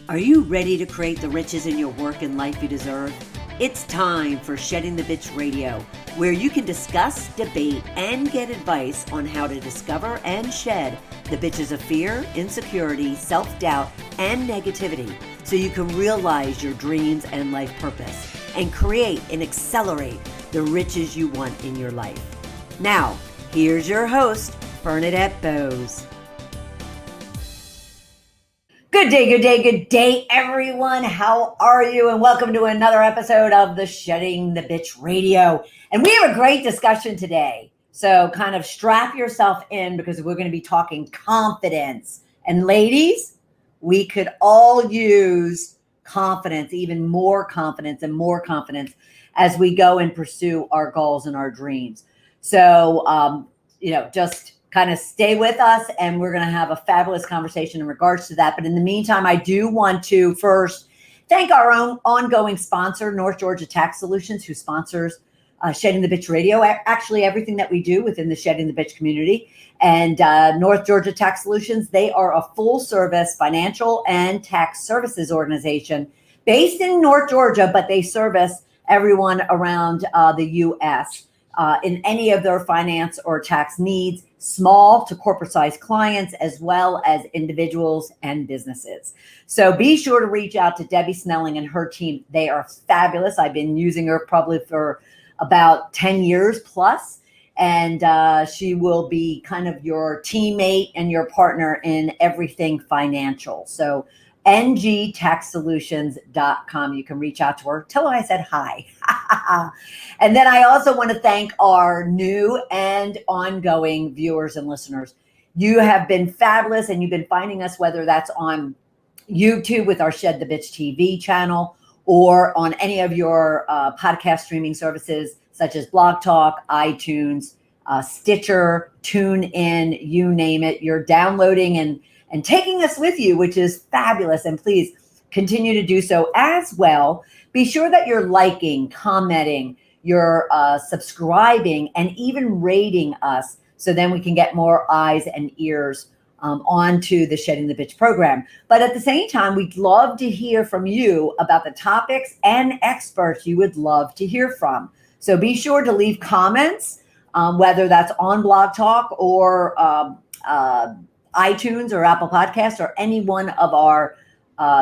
Are you ready to create the riches in your work and life you deserve? It's time for Shedding the Bitch Radio, where you can discuss, debate, and get advice on how to discover and shed the bitches of fear, insecurity, self-doubt, and negativity so you can realize your dreams and life purpose and create and accelerate the riches you want in your life. Now, here's your host, Bernadette Bose. Good day, everyone. How are you? And welcome to another episode of the Shedding the Bitch Radio. And we have a great discussion today. So kind of strap yourself in because we're going to be talking confidence. And ladies, we could all use confidence, even more confidence and more confidence as we go and pursue our goals and our dreams. So, just kind of stay with us and we're going to have a fabulous conversation in regards to that. But in the meantime, I do want to first thank our own ongoing sponsor, North Georgia Tax Solutions, who sponsors Shedding the Bitch Radio, actually everything that we do within the Shedding the Bitch community. And North Georgia Tax Solutions, they are a full service financial and tax services organization based in North Georgia, but they service everyone around the U.S. In any of their finance or tax needs, small to corporate sized clients, as well as individuals and businesses. So be sure to reach out to Debbie Snelling and her team. They are fabulous. I've been using her probably for about 10 years plus, and she will be kind of your teammate and your partner in everything financial. So ngtaxsolutions.com. You can reach out to her. Tell her I said hi. And then I also want to thank our new and ongoing viewers and listeners. You have been fabulous, and you've been finding us, whether that's on YouTube with our Shed the Bitch TV channel or on any of your podcast streaming services such as Blog Talk, iTunes, Stitcher, TuneIn, you name it. You're downloading and taking us with you, which is fabulous. And please continue to do so as well. Be sure that you're liking, commenting, you're subscribing, and even rating us so then we can get more eyes and ears onto the Shedding the Bitch program. But at the same time, we'd love to hear from you about the topics and experts you would love to hear from. So be sure to leave comments, whether that's on Blog Talk or iTunes or Apple Podcasts or any one of our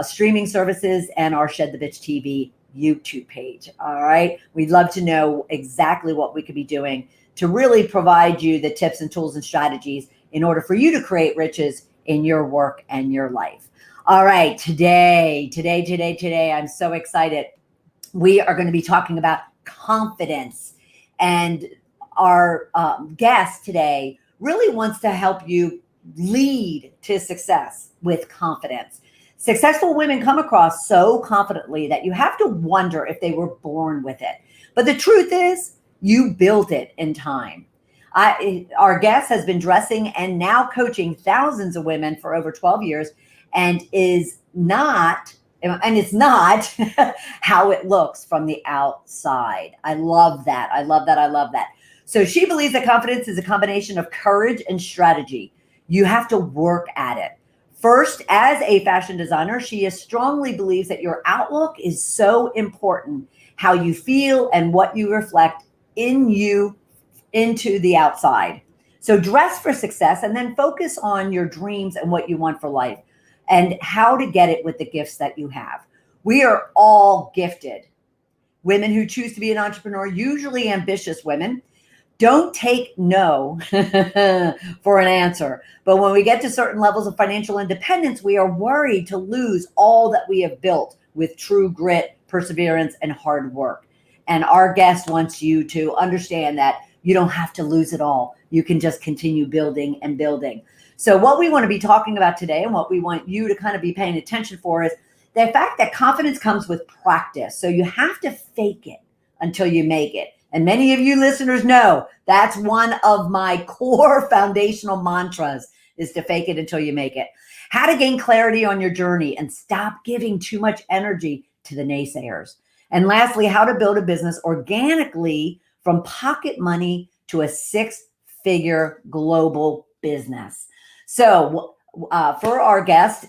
streaming services and our Shed the Bitch TV YouTube page. All right. We'd love to know exactly what we could be doing to really provide you the tips and tools and strategies in order for you to create riches in your work and your life. All right. Today, I'm so excited. We are going to be talking about confidence, and our guest today really wants to help you lead to success with confidence. Successful women come across so confidently that you have to wonder if they were born with it. But the truth is, you built it in time. Our guest has been dressing and now coaching thousands of women for over 12 years and it's not how it looks from the outside. I love that. So she believes that confidence is a combination of courage and strategy. You have to work at it. First, as a fashion designer, she strongly believes that your outlook is so important, how you feel and what you reflect in you into the outside. So dress for success and then focus on your dreams and what you want for life and how to get it with the gifts that you have. We are all gifted. Women who choose to be an entrepreneur, usually ambitious women, don't take no for an answer. But when we get to certain levels of financial independence, we are worried to lose all that we have built with true grit, perseverance, and hard work. And our guest wants you to understand that you don't have to lose it all. You can just continue building and building. So what we want to be talking about today and what we want you to kind of be paying attention for is the fact that confidence comes with practice. So you have to fake it until you make it. And many of you listeners know that's one of my core foundational mantras is to fake it until you make it. How to gain clarity on your journey and stop giving too much energy to the naysayers. And lastly, how to build a business organically from pocket money to a six-figure global business. So for our guest,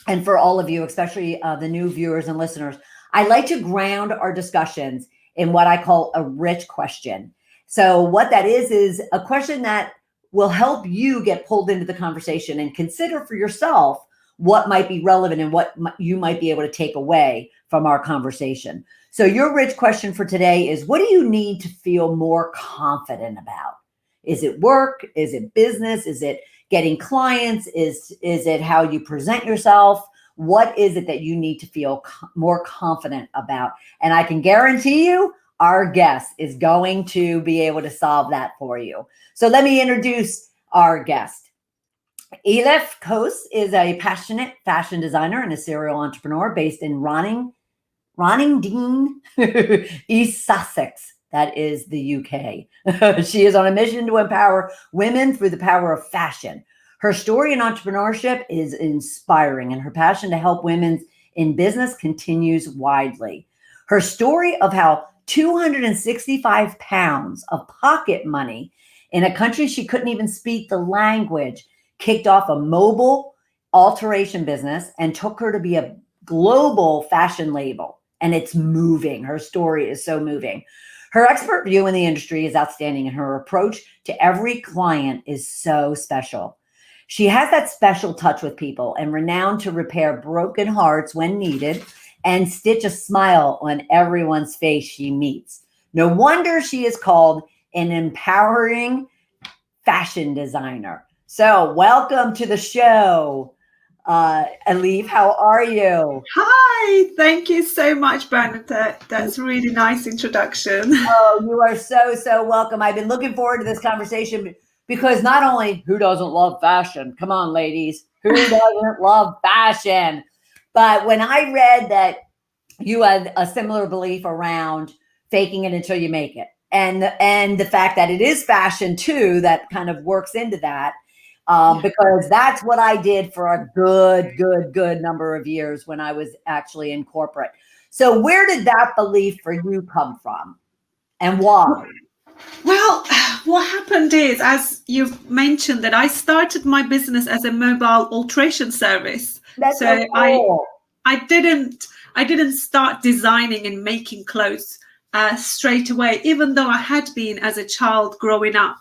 and for all of you, especially the new viewers and listeners, I like to ground our discussions in what I call a rich question. So what that is a question that will help you get pulled into the conversation and consider for yourself what might be relevant and what you might be able to take away from our conversation. So your rich question for today is, what do you need to feel more confident about? Is it work? Is it business? Is it getting clients? Is it how you present yourself? What is it that you need to feel more confident about? And I can guarantee you, our guest is going to be able to solve that for you. So let me introduce our guest. Elif Kose is a passionate fashion designer and a serial entrepreneur based in Roningdean, East Sussex. That is the UK. She is on a mission to empower women through the power of fashion. Her story in entrepreneurship is inspiring, and her passion to help women in business continues widely. Her story of how 265 pounds of pocket money in a country she couldn't even speak the language kicked off a mobile alteration business and took her to be a global fashion label. And it's moving. Her story is so moving. Her expert view in the industry is outstanding, and her approach to every client is so special. She has that special touch with people and renowned to repair broken hearts when needed and stitch a smile on everyone's face she meets. No wonder she is called an empowering fashion designer. So welcome to the show, Elif. How are you? Hi, thank you so much, Bernadette. That's a really nice introduction. Oh, you are so welcome. I've been looking forward to this conversation because not only who doesn't love fashion? Come on, ladies. Who doesn't love fashion? But when I read that you had a similar belief around faking it until you make it, and the fact that it is fashion too, that kind of works into that. Because that's what I did for a good number of years when I was actually in corporate. So where did that belief for you come from and why? Well, what happened is, as you've mentioned, that I started my business as a mobile alteration service. That's so cool. I didn't start designing and making clothes straight away, even though I had been as a child growing up.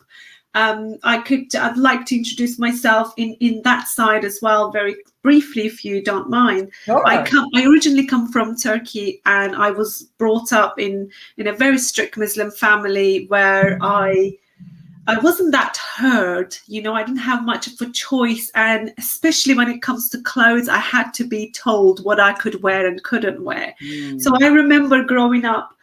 I'd like to introduce myself in that side as well, very briefly, if you don't mind. Sure. I originally come from Turkey, and I was brought up in a very strict Muslim family where I wasn't that heard. I didn't have much of a choice, and especially when it comes to clothes, I had to be told what I could wear and couldn't wear. So I remember growing up,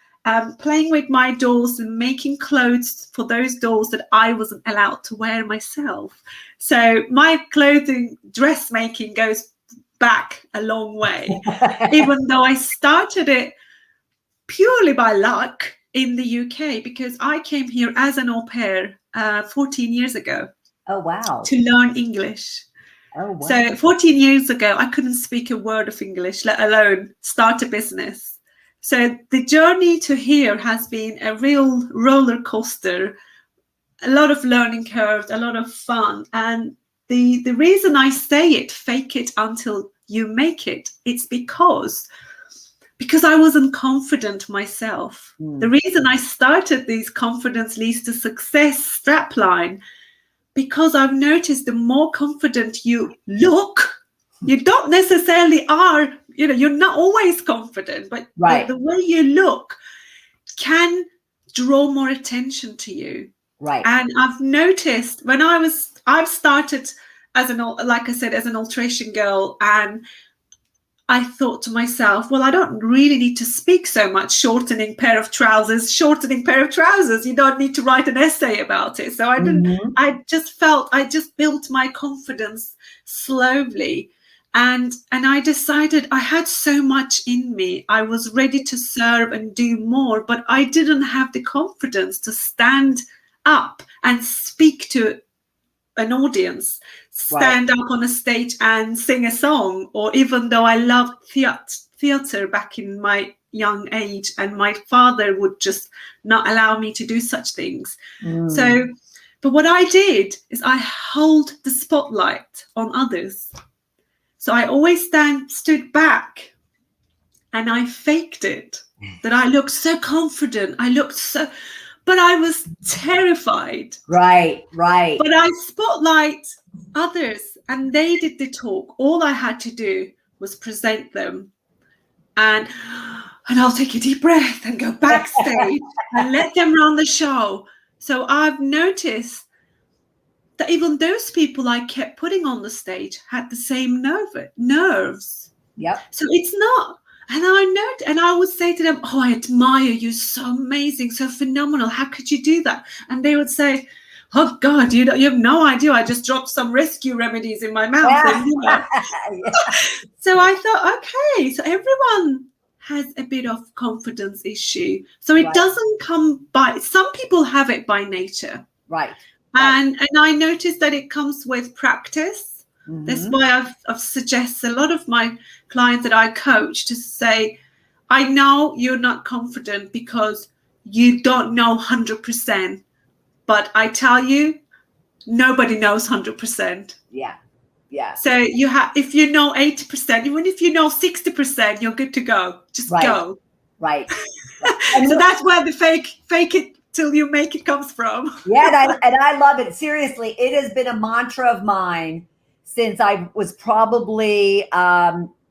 playing with my dolls and making clothes for those dolls that I wasn't allowed to wear myself. So my dressmaking goes back a long way, even though I started it purely by luck in the UK, because I came here as an au pair 14 years ago. Oh, wow. To learn English. Oh, wow. So 14 years ago, I couldn't speak a word of English, let alone start a business. So the journey to here has been a real roller coaster, a lot of learning curves, a lot of fun. And the reason I say it, fake it until you make it, it's because I wasn't confident myself. The reason I started these confidence leads to success strapline, because I've noticed the more confident you look, you don't necessarily are, you're not always confident, but right. the way you look can draw more attention to you. Right. And I've noticed when I've started as like I said, as an alteration girl, and I thought to myself, well, I don't really need to speak so much. Shortening pair of trousers. You don't need to write an essay about it. So I didn't, I just built my confidence slowly. And I decided I had so much in me. I was ready to serve and do more, but I didn't have the confidence to stand up and speak to an audience, stand up on a stage and sing a song, or even though I loved theater back in my young age, and my father would just not allow me to do such things. So, but what I did is I held the spotlight on others. So I always stood back and I faked it, that I looked so confident. But I was terrified. Right. But I spotlight others and they did the talk. All I had to do was present them. And I'll take a deep breath and go backstage and let them run the show. So I've noticed that even those people I kept putting on the stage had the same nerves. Yep. So it's not. And I would say to them, oh, I admire you. So amazing, so phenomenal. How could you do that? And they would say, oh, God, you have no idea. I just dropped some rescue remedies in my mouth. Yeah. And, Yeah. So I thought, okay, so everyone has a bit of confidence issue. So it doesn't come by, some people have it by nature. Right. And I noticed that it comes with practice. Mm-hmm. That's why I've suggested a lot of my clients that I coach to say, I know you're not confident because you don't know 100%, but I tell you, nobody knows 100%. Yeah. Yeah. So if you know 80%, even if you know 60%, you're good to go. Just go. Right. And so that's where the fake it till you make it comes from. Yeah, and I love it. Seriously, it has been a mantra of mine since I was probably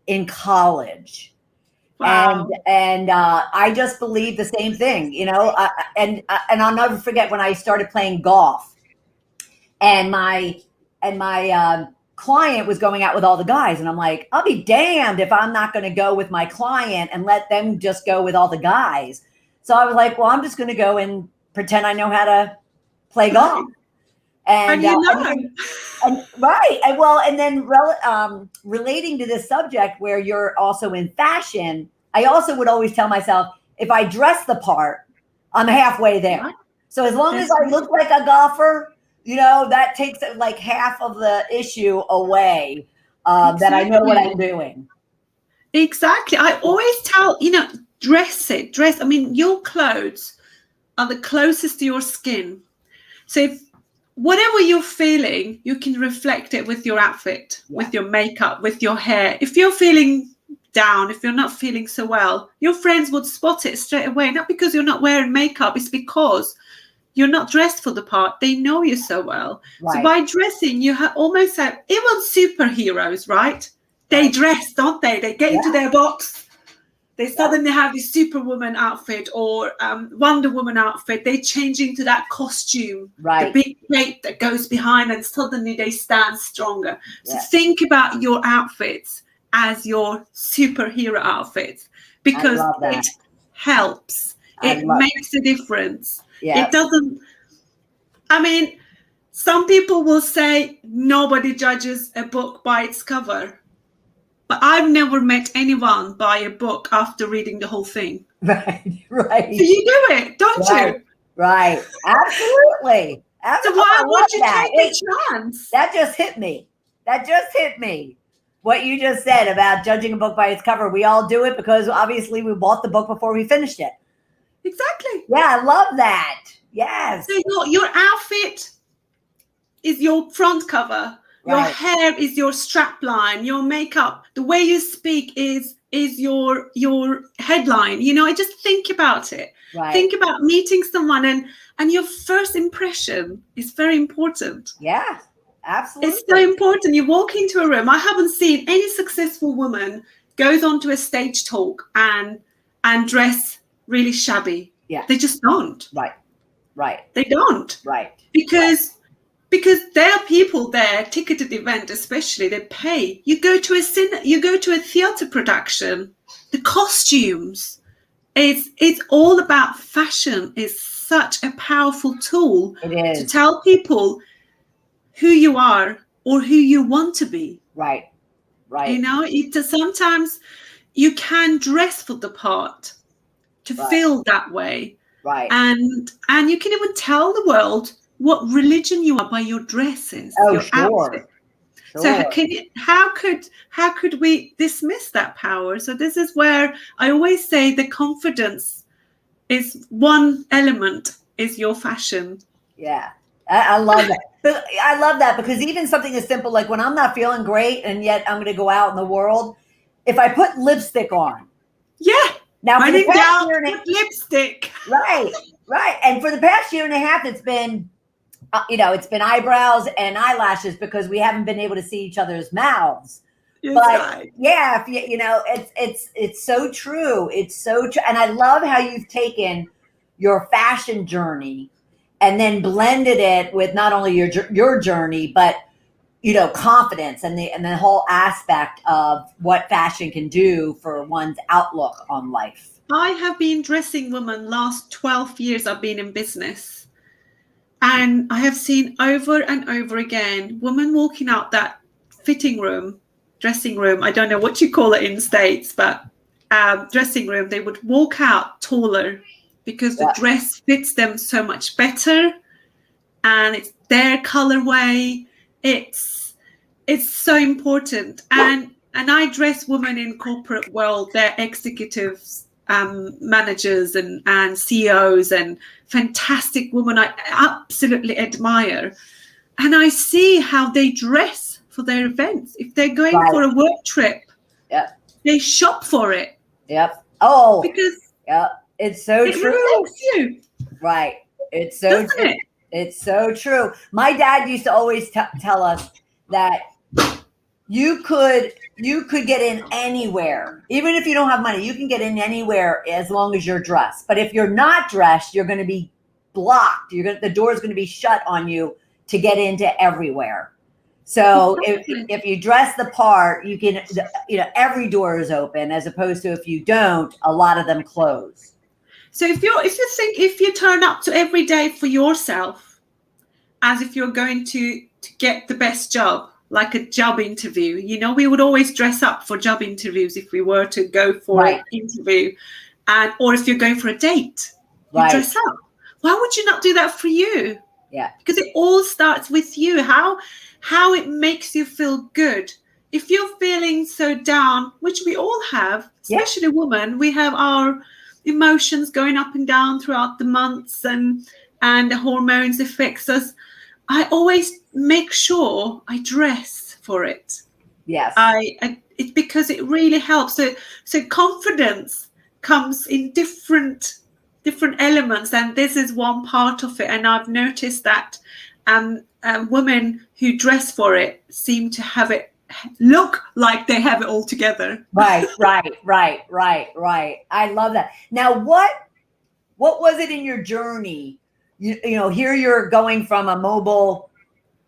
in college. Wow. And I just believe the same thing, you know, and I'll never forget when I started playing golf and my client was going out with all the guys. And I'm like, I'll be damned if I'm not going to go with my client and let them just go with all the guys. So I was like, well, I'm just going to go and pretend I know how to play golf. And then relating to this subject where you're also in fashion, I also would always tell myself, if I dress the part, I'm halfway there. So as long as I look like a golfer, you know, that takes like half of the issue away, that I know what I'm doing. Exactly. I always tell, dress. I mean, your clothes are the closest to your skin. So if whatever you're feeling, you can reflect it with your outfit, with your makeup, with your hair. If you're feeling down, if you're not feeling so well, your friends would spot it straight away. Not because you're not wearing makeup, it's because you're not dressed for the part. They know you so well. Right. So by dressing, you almost have, even superheroes, right? They dress, don't they? They get into their box. They suddenly have this Superwoman outfit or Wonder Woman outfit. They change into that costume, the big cape that goes behind, and suddenly they stand stronger. So think about your outfits as your superhero outfits, because it helps. It makes a difference. It doesn't, I mean, some people will say nobody judges a book by its cover. But I've never met anyone buy a book after reading the whole thing. Right. So you do it, don't you? Right. Absolutely. So why would you take a chance? That just hit me. What you just said about judging a book by its cover. We all do it because obviously we bought the book before we finished it. Exactly. Yeah, I love that. Yes. So your outfit is your front cover. Your hair is your strap line, your makeup, the way you speak is your headline. I just think about it. Right. Think about meeting someone and your first impression is very important. Yeah, absolutely. It's so important. You walk into a room. I haven't seen any successful woman goes onto a stage talk and dress really shabby. Yeah. They just don't. Right. They don't. Right. Because there are people there, ticketed event especially, they pay. You go to a theatre production, the costumes, it's all about fashion. It's such a powerful tool to tell people who you are or who you want to be. Right. Sometimes you can dress for the part to feel that way. Right. And you can even tell the world what religion you are by your dresses, your outfit. Sure. So how could we dismiss that power? So this is where I always say the confidence is one element is your fashion. Yeah. I love that. But I love that because even something as simple like when I'm not feeling great and yet I'm going to go out in the world, if I put lipstick on, Yeah. now for When the in past doubt, year and a, put lipstick. right, right, and for the past year and a half, it's been it's been eyebrows and eyelashes because we haven't been able to see each other's mouths. That's But right. yeah, if it's so true. It's so true, and I love how you've taken your fashion journey and then blended it with not only your journey, but confidence and the whole aspect of what fashion can do for one's outlook on life. I have been dressing women last 12 years I've been in business. And I have seen over and over again women walking out that fitting room, dressing room. I don't know what you call it in the States, but dressing room. They would walk out taller because the Yeah, dress fits them so much better, and it's their colorway. It's so important. And I dress women in corporate world. They're executives, managers, and CEOs, and fantastic women I absolutely admire. And I see how they dress for their events. If they're going right. for a work trip, Yep. they shop for it Yep. Oh, because yep. It's so it true. reflects you, Right. It's so doesn't it? it's so true. My dad used to always tell us that you could get in anywhere, even if you don't have money. You can get in anywhere as long as you're dressed. But if you're not dressed, you're going to be blocked. The door's going to be shut on you to get into everywhere. So Exactly. if you dress the part, you can, every door is open, as opposed to if you don't, a lot of them close. So if you turn up to every day for yourself, as if you're going to get the best job, like a job interview. We would always dress up for job interviews if we were to go for Right. an interview, or if you're going for a date, you Right. dress up. Why would you not do that for you? Yeah. Because it all starts with you. How it makes you feel good. If you're feeling so down, which we all have, Yeah. especially women, we have our emotions going up and down throughout the months, and the hormones affects us. I always make sure I dress for it. Yes. It's because it really helps. So confidence comes in different elements, and this is one part of it. And I've noticed that women who dress for it seem to have it look like they have it all together. Right. I love that. Now, what was it in your journey? Here you're going from a mobile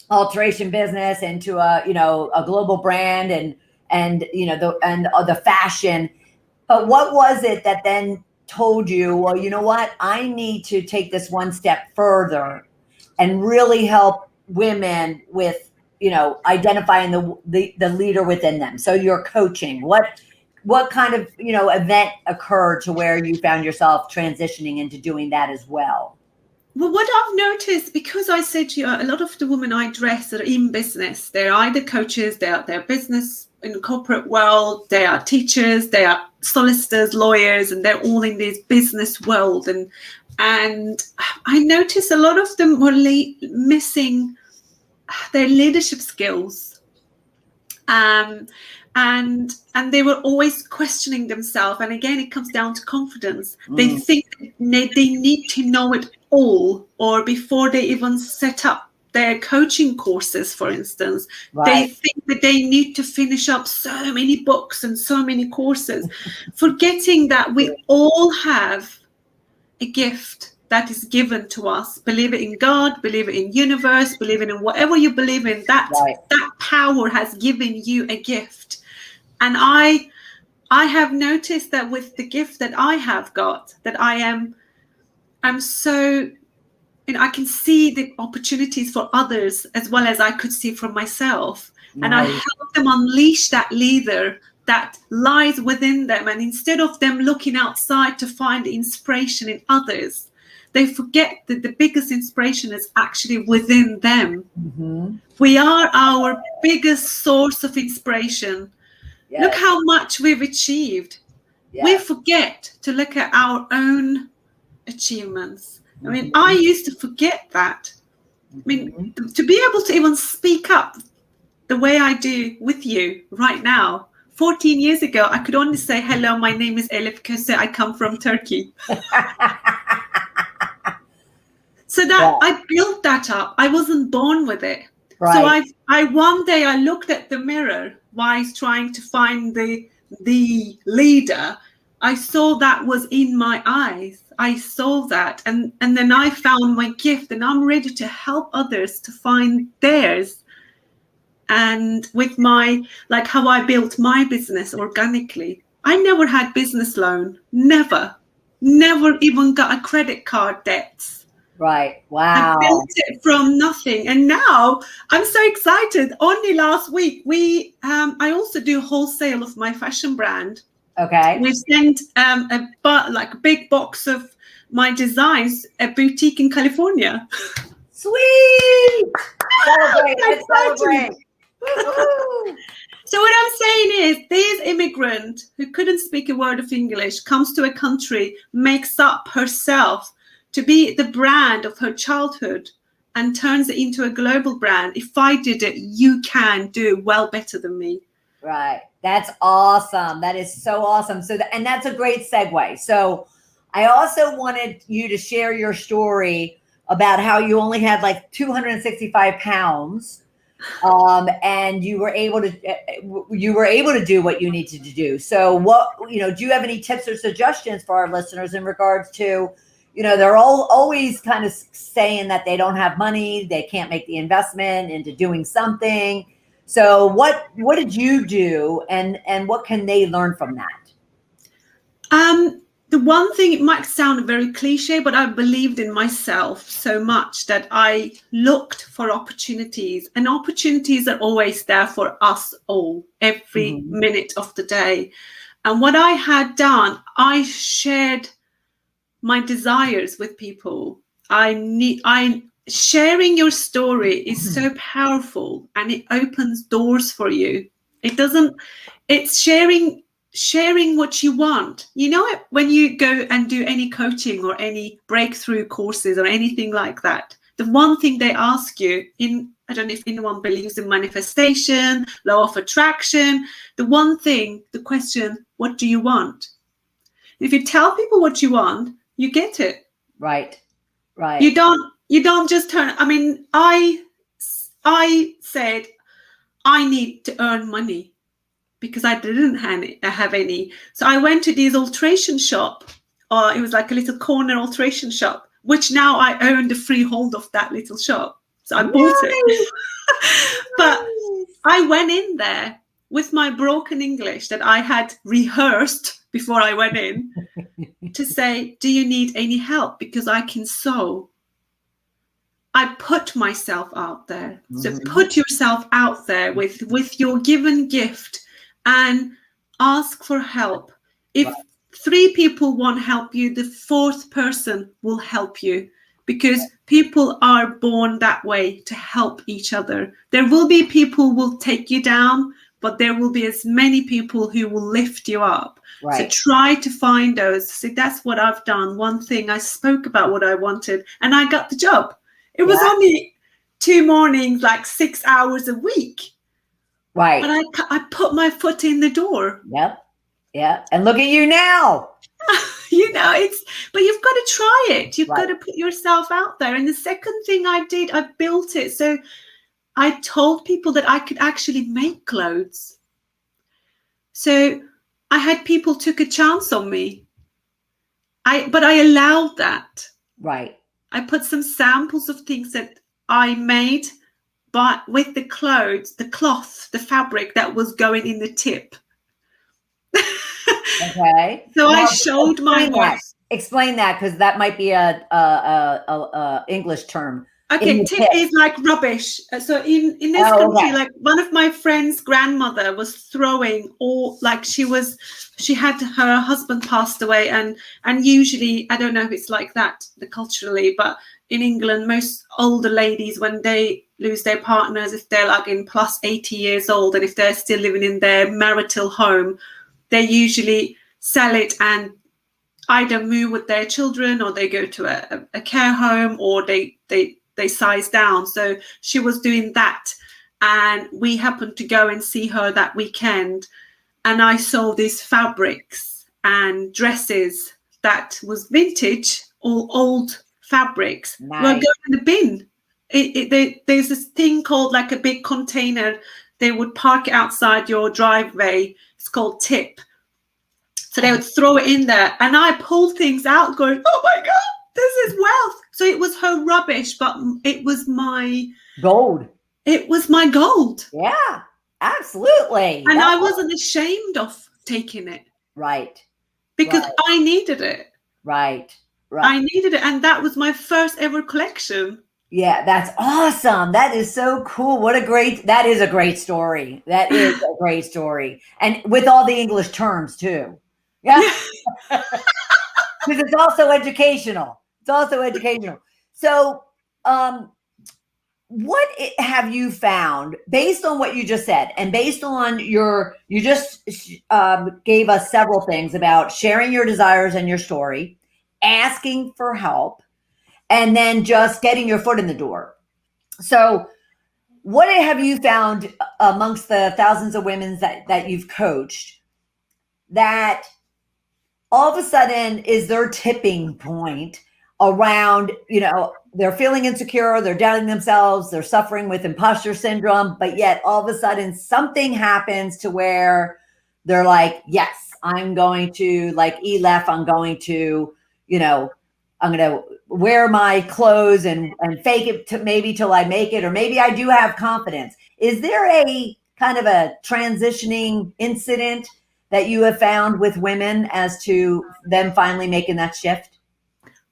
alteration business into a global brand and the fashion. But what was it that then told you, well, you know what? I need to take this one step further and really help women with, identifying the leader within them. So you're coaching. What kind of, event occurred to where you found yourself transitioning into doing that as well? Well, what I've noticed, because I said to you, a lot of the women I dress are in business. They're either coaches, they're business in the corporate world, they are teachers, they are solicitors, lawyers, and they're all in this business world. And I noticed a lot of them were missing their leadership skills. And they were always questioning themselves. And again, it comes down to confidence. They think they need to know it all, or before they even set up their coaching courses, for instance, they think that they need to finish up so many books and so many courses, forgetting that we all have a gift that is given to us. Believe it in God, believe it in universe, believe it in whatever you believe in, that power has given you a gift. And I have noticed that with the gift that I have got, that I'm so, I can see the opportunities for others as well as I could see for myself. Nice. And I help them unleash that leader that lies within them. And instead of them looking outside to find inspiration in others, they forget that the biggest inspiration is actually within them. Mm-hmm. We are our biggest source of inspiration. Yes. Look how much we've achieved. Yes. We forget to look at our own achievements. I mean, I used to forget that. I mean, to be able to even speak up the way I do with you right now. 14 years ago, I could only say, hello, my name is Elif Kose, I come from Turkey. So that I built that up. I wasn't born with it. Right. So I one day I looked at the mirror while trying to find the leader. I saw that was in my eyes. I saw that, and then I found my gift, and I'm ready to help others to find theirs. And with my, like how I built my business organically, I never had business loan, never even got a credit card debts. Right. Wow. I built it from nothing, and now I'm so excited. Only last week I also do wholesale of my fashion brand. Okay. We sent a big box of my designs, a boutique in California. Sweet. Celebrate. Let's celebrate. So what I'm saying is, this immigrant who couldn't speak a word of English comes to a country, makes up herself to be the brand of her childhood, and turns it into a global brand. If I did it, you can do well better than me. Right. That's awesome. That is so awesome. So, and that's a great segue. So I also wanted you to share your story about how you only had like 265 pounds. And you were able to do what you needed to do. So what, do you have any tips or suggestions for our listeners in regards to, they're always kind of saying that they don't have money, they can't make the investment into doing something. So what did you do, and what can they learn from that? The one thing, it might sound very cliche, but I believed in myself so much that I looked for opportunities, and opportunities are always there for us all, every minute of the day. And what I had done, I shared my desires with people. Sharing your story is so powerful, and it opens doors for you. It's sharing what you want. When you go and do any coaching or any breakthrough courses or anything like that, the one thing they ask you I don't know if anyone believes in manifestation, law of attraction, the question, what do you want? If you tell people what you want, you get it. Right. You don't just turn. I mean, I said I need to earn money because I didn't have any. So I went to this alteration shop. It was like a little corner alteration shop, which now I own the freehold of that little shop. So I bought it. But I went in there with my broken English that I had rehearsed before I went in to say, do you need any help? Because I can sew. I put myself out there. So put yourself out there with your given gift and ask for help. If 3 people won't help you, the 4th person will help you, because people are born that way, to help each other. There will be people who will take you down, but there will be as many people who will lift you up. Right. So try to find those. So that's what I've done. One thing, I spoke about what I wanted, and I got the job. It was only 2 mornings, like 6 hours a week. Right. But I put my foot in the door. Yep. Yeah. And look at you now. But you've got to try it. You've got to put yourself out there. And the second thing I did, I built it. So I told people that I could actually make clothes. So I had people took a chance on me. But I allowed that. Right. I put some samples of things that I made, but with the clothes, the cloth, the fabric that was going in the tip. Okay. So I showed my work. Explain that, because that might be a English term. Okay, tip is like rubbish. So in this country, like one of my friend's grandmother was throwing all, like she had her husband passed away, and usually, I don't know if it's like that culturally, but in England, most older ladies, when they lose their partners, if they're like in plus 80 years old, and if they're still living in their marital home, they usually sell it and either move with their children, or they go to a care home, or they they size down. So she was doing that, and we happened to go and see her that weekend, and I saw these fabrics and dresses that was vintage or old fabrics. Nice. Were going in the bin. There's this thing called like a big container. They would park it outside your driveway. It's called tip. So they would throw it in there, and I pulled things out going, oh my God, this is wealth. So it was her rubbish, but it was my gold. It was my gold. Yeah, absolutely. And I wasn't ashamed of taking it. Right. Because I needed it. Right. I needed it. And that was my first ever collection. Yeah, that's awesome. That is so cool. That is a great story. That is a great story. And with all the English terms too. Yeah. Because it's also educational. So, what have you found based on what you just said, and based on you just gave us several things about sharing your desires and your story, asking for help, and then just getting your foot in the door. So what have you found amongst the thousands of women that you've coached that all of a sudden is their tipping point around, they're feeling insecure, they're doubting themselves, they're suffering with imposter syndrome, but yet all of a sudden something happens to where they're like, yes, I'm going to, like Elif, I'm going to wear my clothes and fake it to maybe till I make it, or maybe I do have confidence. Is there a kind of a transitioning incident that you have found with women as to them finally making that shift?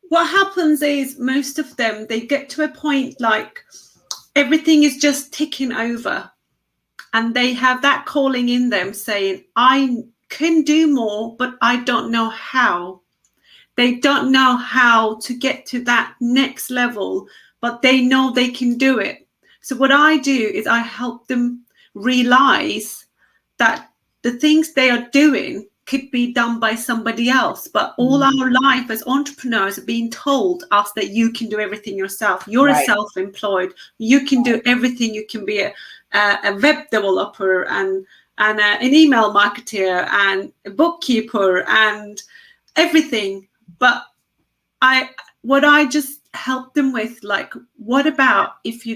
What happens is most of them, they get to a point like everything is just ticking over, and they have that calling in them saying, I can do more, but I don't know how. They don't know how to get to that next level, but they know they can do it. So what I do is I help them realize that the things they are doing could be done by somebody else. But all our life as entrepreneurs are being told us that you can do everything yourself. You're a self-employed. You can do everything. You can be a web developer and an email marketer and a bookkeeper and everything. But I just help them with, like, what about if we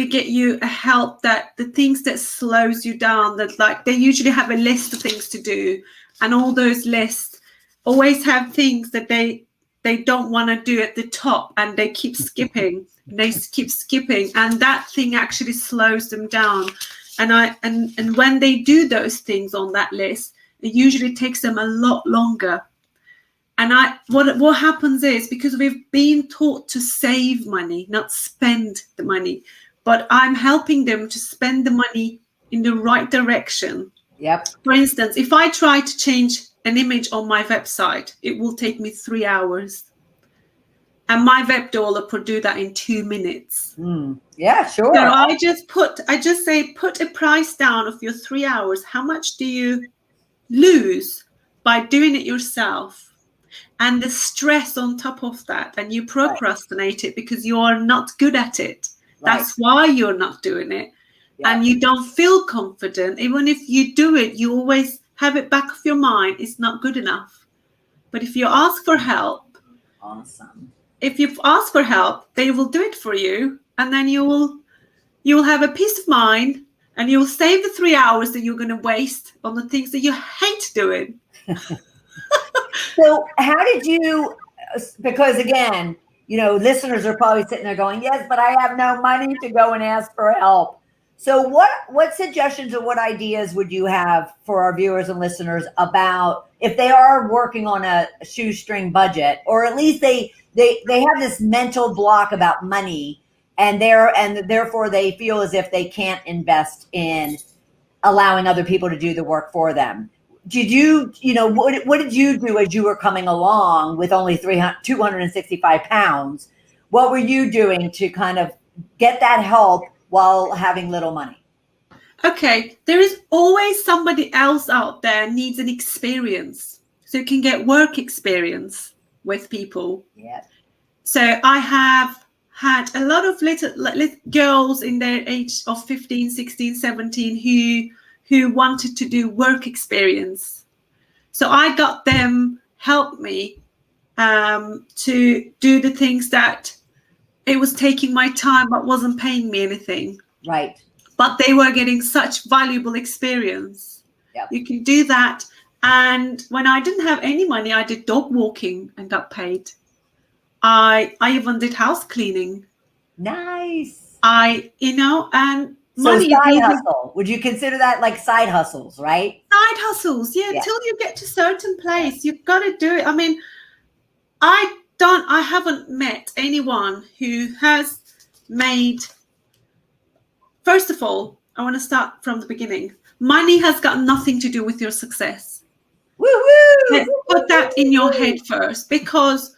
get you a help that the things that slows you down, that like they usually have a list of things to do, and all those lists always have things that they don't want to do at the top, and they keep skipping and that thing actually slows them down. And when they do those things on that list, it usually takes them a lot longer. And what happens is, because we've been taught to save money, not spend the money, but I'm helping them to spend the money in the right direction. Yep. For instance, if I try to change an image on my website, it will take me 3 hours. And my web developer do that in 2 minutes. Yeah, sure. So I just say, put a price down of your 3 hours. How much do you lose by doing it yourself? And the stress on top of that, and you procrastinate it because you are not good at it. That's why you're not doing it. And you don't feel confident. Even if you do it, you always have it back of your mind, it's not good enough. But if you ask for help, awesome. If you ask for help, they will do it for you, and then you will have a peace of mind, and you'll save the 3 hours that you're going to waste on the things that you hate doing. So how did you, because again, listeners are probably sitting there going, yes, but I have no money to go and ask for help. So what suggestions or what ideas would you have for our viewers and listeners about if they are working on a shoestring budget, or at least they have this mental block about money, and therefore they feel as if they can't invest in allowing other people to do the work for them? Did you, what did you do as you were coming along with only 265 pounds? What were you doing to kind of get that help while having little money? Okay, there is always somebody else out there needs an experience. So you can get work experience with people. Yeah. So I have had a lot of little girls in their age of 15, 16, 17 who wanted to do work experience. So I got them help me to do the things that it was taking my time but wasn't paying me anything. Right. But they were getting such valuable experience. Yep. You can do that. And when I didn't have any money, I did dog walking and got paid. I even did house cleaning. Nice. And So money side is hustle. Would you consider that like side hustles, right? side hustles. Yeah, till you get to a certain place, you've got to do it. I mean, I haven't met anyone who has made. First of all, I want to start from the beginning. Money has got nothing to do with your success. Woo-hoo! Let's put that in your head first, because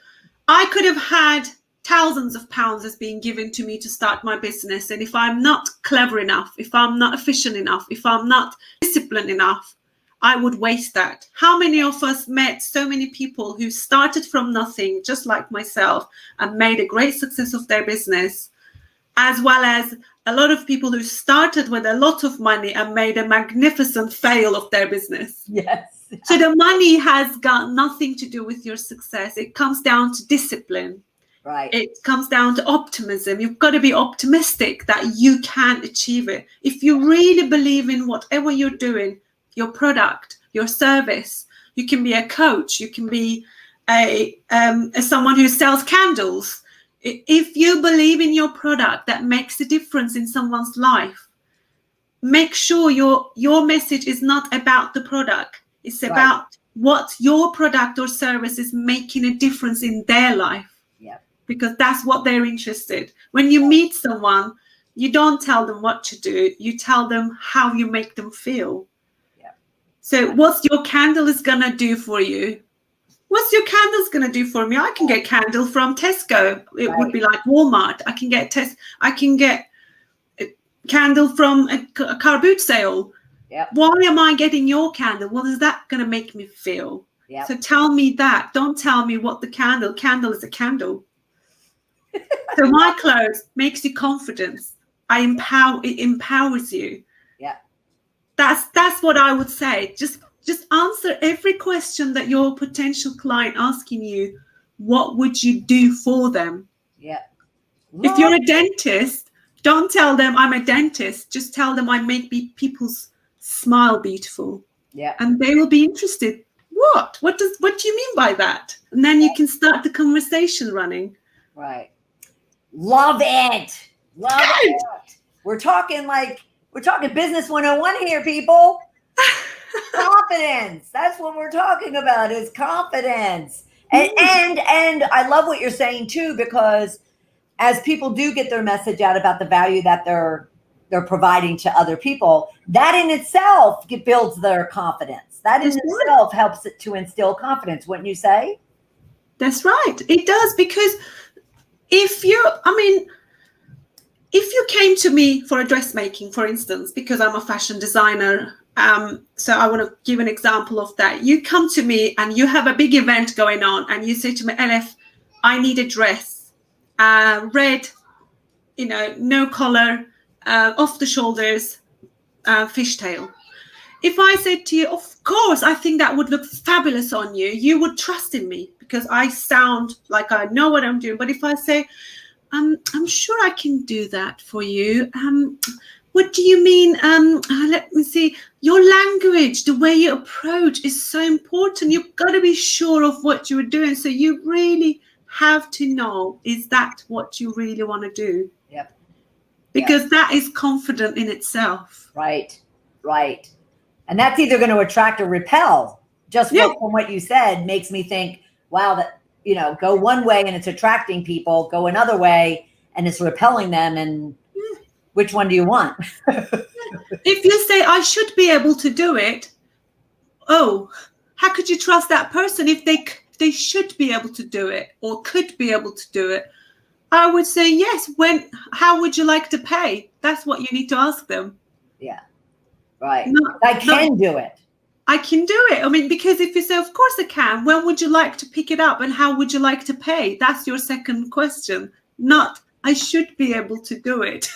I could have had thousands of pounds as being given to me to start my business. And if I'm not clever enough, if I'm not efficient enough, if I'm not disciplined enough, I would waste that. How many of us met so many people who started from nothing, just like myself, and made a great success of their business, as well as a lot of people who started with a lot of money and made a magnificent fail of their business. Yes. So the money has got nothing to do with your success. It comes down to discipline. Right. It comes down to optimism. You've got to be optimistic that you can achieve it. If you really believe in whatever you're doing, your product, your service, you can be a coach, you can be someone who sells candles. If you believe in your product that makes a difference in someone's life, make sure your message is not about the product. It's about what your product or service is making a difference in their life. Yeah. Because that's what they're interested. When you meet someone, you don't tell them what to do. You tell them how you make them feel. Yeah. So what's your candle is going to do for you? What's your candles going to do for me? I can get candle from Tesco. It would be like Walmart. I can get candle from a car boot sale. Yep. Why am I getting your candle? What is that going to make me feel? Yep. So tell me that. Don't tell me what the candle is a candle. So my clothes makes you confident. It empowers you. Yeah. That's what I would say. Just answer every question that your potential client asking you. What would you do for them? Yeah. If you're a dentist, don't tell them I'm a dentist. Just tell them I make people's smile beautiful. Yeah. And they will be interested. What do you mean by that? And then you can start the conversation running. Right. Love it. Love it. We're talking business 101 here, people. Confidence. That's what we're talking about, is confidence. And I love what you're saying too, because as people do get their message out about the value that they're providing to other people, that in itself builds their confidence. That in itself helps it to instill confidence, wouldn't you say? That's right. It does, because if you came to me for a dressmaking, for instance, because I'm a fashion designer, so I want to give an example of that. You come to me and you have a big event going on, and you say to me, Elif, I need a dress, red, no collar, off the shoulders, fishtail. If I said to you, of course, I think that would look fabulous on you, you would trust in me because I sound like I know what I'm doing. But if I say, I'm sure I can do that for you. What do you mean? Let me see. Your language, the way you approach is so important. You've got to be sure of what you're doing. So you really have to know, is that what you really want to do? Yep. Because that is confident in itself. Right. And that's either going to attract or repel. Just from what you said makes me think, wow, that, go one way and it's attracting people, go another way and it's repelling them. And which one do you want? If you say, I should be able to do it, how could you trust that person if they should be able to do it or could be able to do it? I would say, yes. How would you like to pay? That's what you need to ask them. Yeah. Right. I can do it. I can do it. I mean, because if you say, of course I can, when would you like to pick it up and how would you like to pay? That's your second question, not I should be able to do it.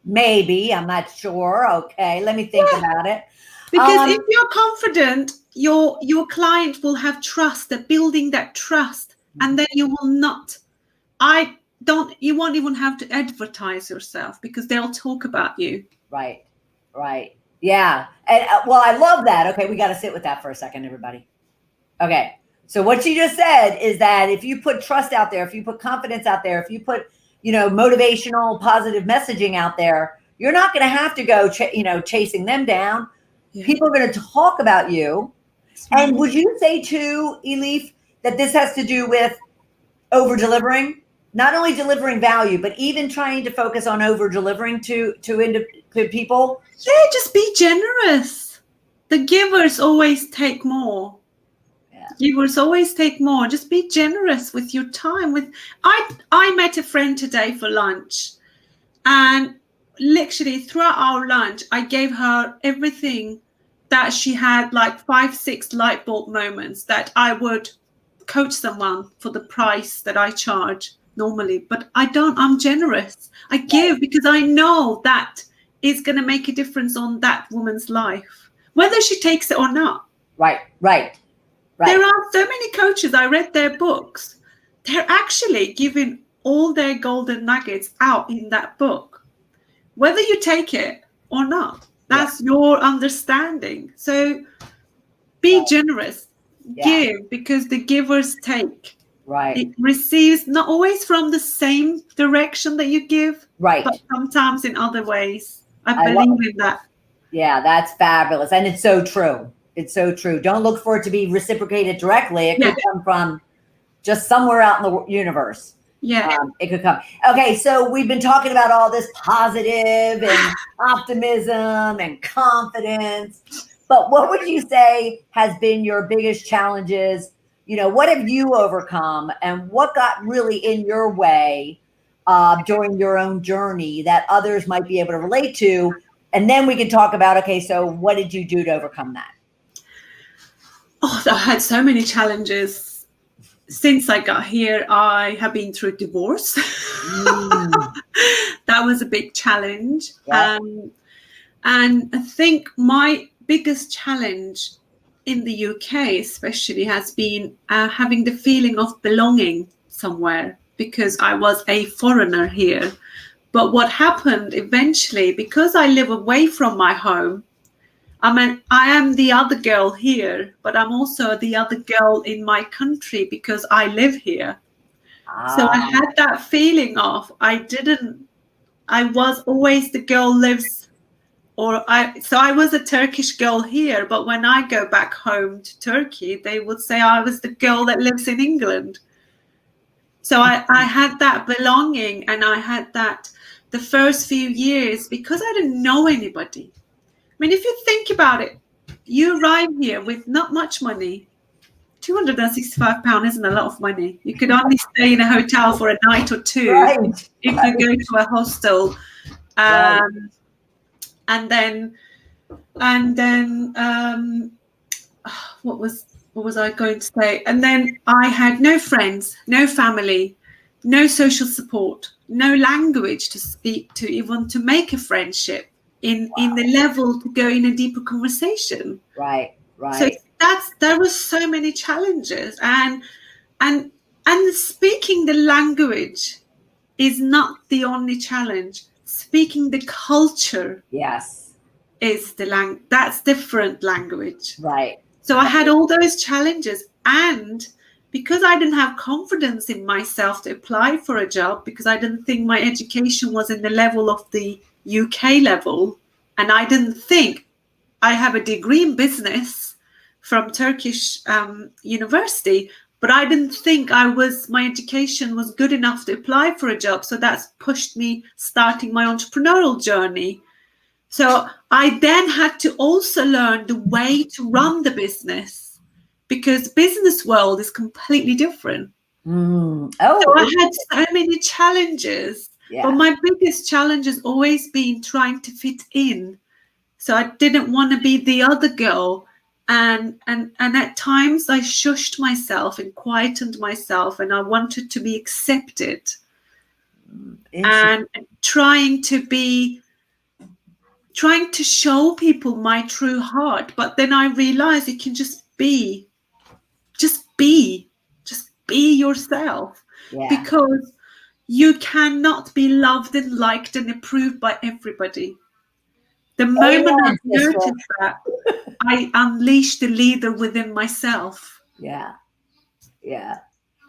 Maybe, I'm not sure. Okay, let me think about it. Because if you're confident, your client will have trust, they're building that trust, and then you will not, you won't even have to advertise yourself because they'll talk about you. Right. Yeah. And well, I love that. Okay, we got to sit with that for a second, everybody. Okay. So what she just said is that if you put trust out there, if you put confidence out there, if you put, motivational, positive messaging out there, you're not going to have to go, chasing them down. Yeah. People are going to talk about you. And would you say too, Elif, that this has to do with over delivering? Not only delivering value, but even trying to focus on over delivering to people. Yeah, just be generous. The givers always take more. Yeah. Givers always take more. Just be generous with your time. I met a friend today for lunch, and literally throughout our lunch, I gave her everything that she had, like 5-6 light bulb moments that I would coach someone for the price that I charge normally, but I'm generous. I give because I know that is going to make a difference on that woman's life, whether she takes it or not. Right. There are so many coaches, I read their books, they're actually giving all their golden nuggets out in that book, whether you take it or not. That's your understanding. So be generous, give, because the givers take. Right. It receives not always from the same direction that you give, but sometimes in other ways. I believe in that. Yeah, that's fabulous. And it's so true. It's so true. Don't look for it to be reciprocated directly. It could come from just somewhere out in the universe. Yeah. It could come. Okay, so we've been talking about all this positive and optimism and confidence. But what would you say has been your biggest challenges? What have you overcome, and what got really in your way during your own journey that others might be able to relate to? And then we can talk about, okay, so what did you do to overcome that? Oh, I had so many challenges. Since I got here, I have been through divorce. That was a big challenge. Yeah. And I think my biggest challenge in the UK especially has been having the feeling of belonging somewhere, because I was a foreigner here. But what happened eventually, because I live away from my home, I am the other girl here, but I'm also the other girl in my country because I live here. So I had that feeling of I was always the girl lives, so I was a Turkish girl here, but when I go back home to Turkey, they would say I was the girl that lives in England. So I had that belonging, and I had that the first few years because I didn't know anybody. I mean, if you think about it, you arrive here with not much money. £265 isn't a lot of money. You could only stay in a hotel for a night or two if you go to a hostel. And then what was I going to say? And then I had no friends, no family, no social support, no language to speak to, even to make a friendship in the level to go in a deeper conversation. Right. So there was so many challenges, and speaking the language is not the only challenge. Speaking the culture, is that's different language. Right. So I had all those challenges, and because I didn't have confidence in myself to apply for a job, because I didn't think my education was in the level of the UK level, and I didn't think I have a degree in business from Turkish university, but I didn't think my education was good enough to apply for a job. So that's pushed me starting my entrepreneurial journey. So I then had to also learn the way to run the business, because business world is completely different. So I had so many challenges, but my biggest challenge has always been trying to fit in. So I didn't want to be the other girl. And at times I shushed myself and quietened myself, and I wanted to be accepted and trying to show people my true heart. But then I realized you can just be yourself, because you cannot be loved and liked and approved by everybody. The moment I noticed that, I unleashed the leader within myself. Yeah.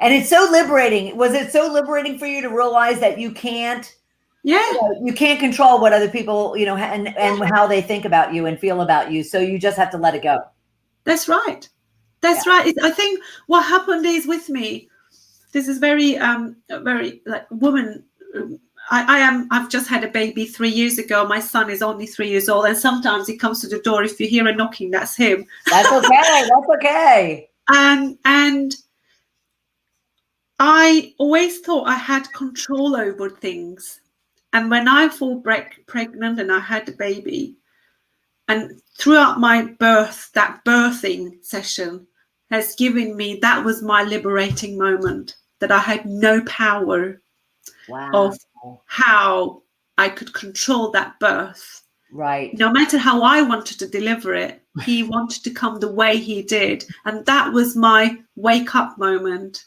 And it's so liberating. Was it so liberating for you to realize that you can't you can't control what other people, and how they think about you and feel about you. So you just have to let it go. That's right. Right. I think what happened is with me, this is very like woman. I've just had a baby 3 years ago. My son is only 3 years old, and sometimes he comes to the door. If you hear a knocking, that's him. That's okay. That's okay. And I always thought I had control over things. And when I fall pregnant and I had a baby, and throughout my birth, that birthing session has given me, that was my liberating moment, that I had no power of how I could control that birth. Right. No matter how I wanted to deliver it, he wanted to come the way he did. And that was my wake up moment.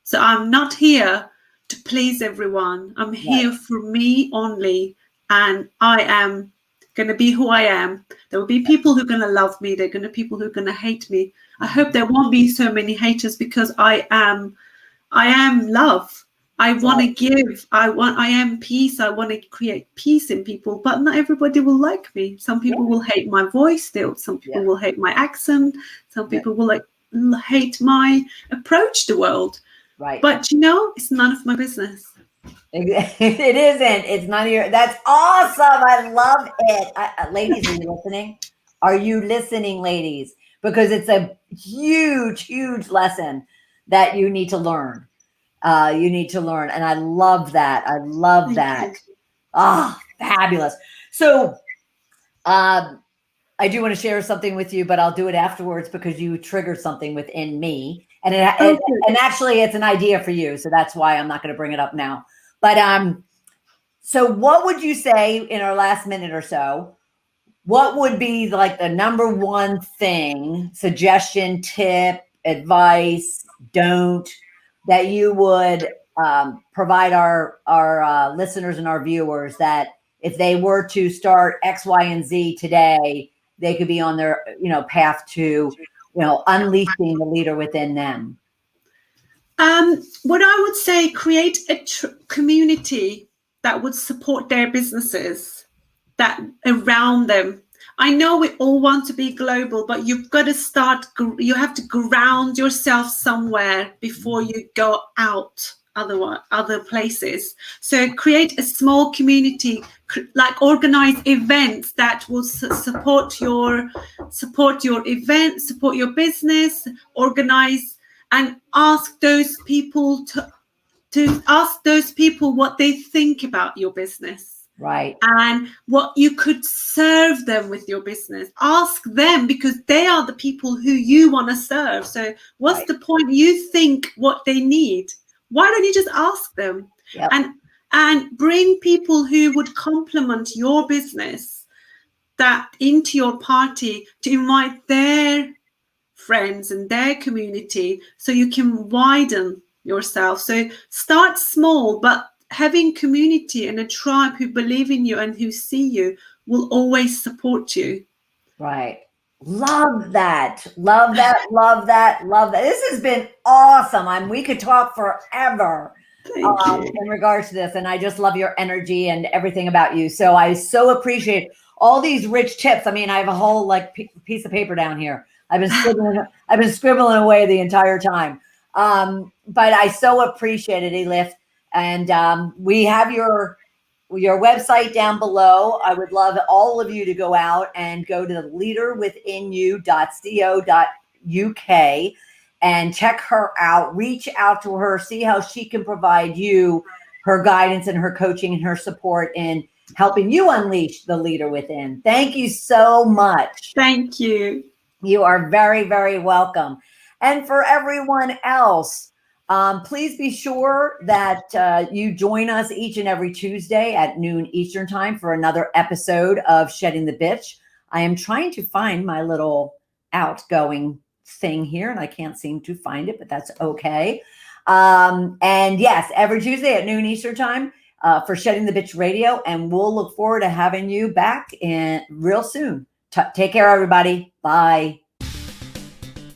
So I'm not here to please everyone. I'm here for me only. And I am going to be who I am. There will be people who are going to love me. There are going to be people who are going to hate me. I hope there won't be so many haters, because I am love. I want to give. I am peace. I want to create peace in people, but not everybody will like me. Some people will hate my voice still. Some people will hate my accent. Some people will hate my approach to the world. Right. But it's none of my business. It isn't. It's none of your. That's awesome. I love it. Ladies, are you listening? Are you listening, ladies? Because it's a huge, huge lesson that you need to learn. And I love that. I love that. Fabulous. So, I do want to share something with you, but I'll do it afterwards because you triggered something within me, and and actually it's an idea for you. So that's why I'm not going to bring it up now. But so what would you say in our last minute or so? What would be like the number one thing, suggestion, tip, advice, don't, that you would provide our listeners and our viewers, that if they were to start X, Y, and Z today, they could be on their path to unleashing the leader within them? What I would say, create a community that would support their businesses, that around them. I know we all want to be global, but you've got to you have to ground yourself somewhere before you go out other places. So create a small community, like organize events that will support your event, support your business, organize, and ask those people to ask those people what they think about your business. Right. And what you could serve them with your business. Ask them, because they are the people who you want to serve. So what's the point? You think what they need. Why don't you just ask them? Yep. And bring people who would complement your business that into your party, to invite their friends and their community, so you can widen yourself. So start small, but having community and a tribe who believe in you and who see you will always support you. Right. Love that. Love that. Love that. Love that. This has been awesome. We could talk forever in regards to this. And I just love your energy and everything about you. So I so appreciate all these rich tips. I mean, I have a whole piece of paper down here. I've been scribbling away the entire time. But I so appreciate it, Elif. And we have your website down below. I would love all of you to go out and go to leaderwithinyou.co.uk and check her out, reach out to her, see how she can provide you her guidance and her coaching and her support in helping you unleash the leader within. Thank you so much. Thank you. You are very, very welcome. And for everyone else, please be sure that you join us each and every Tuesday at noon Eastern time for another episode of Shedding the Bitch. I am trying to find my little outgoing thing here, and I can't seem to find it, but that's okay. And yes, every Tuesday at noon Eastern time for Shedding the Bitch Radio, and we'll look forward to having you back in real soon. Take care, everybody. Bye.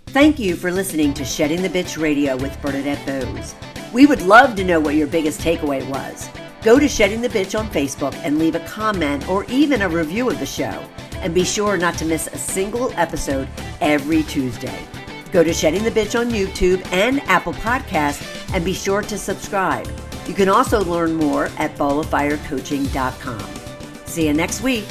Thank you for listening to Shedding the Bitch Radio with Bernadette Bose. We would love to know what your biggest takeaway was. Go to Shedding the Bitch on Facebook and leave a comment or even a review of the show. And be sure not to miss a single episode every Tuesday. Go to Shedding the Bitch on YouTube and Apple Podcasts and be sure to subscribe. You can also learn more at balloffirecoaching.com. See you next week.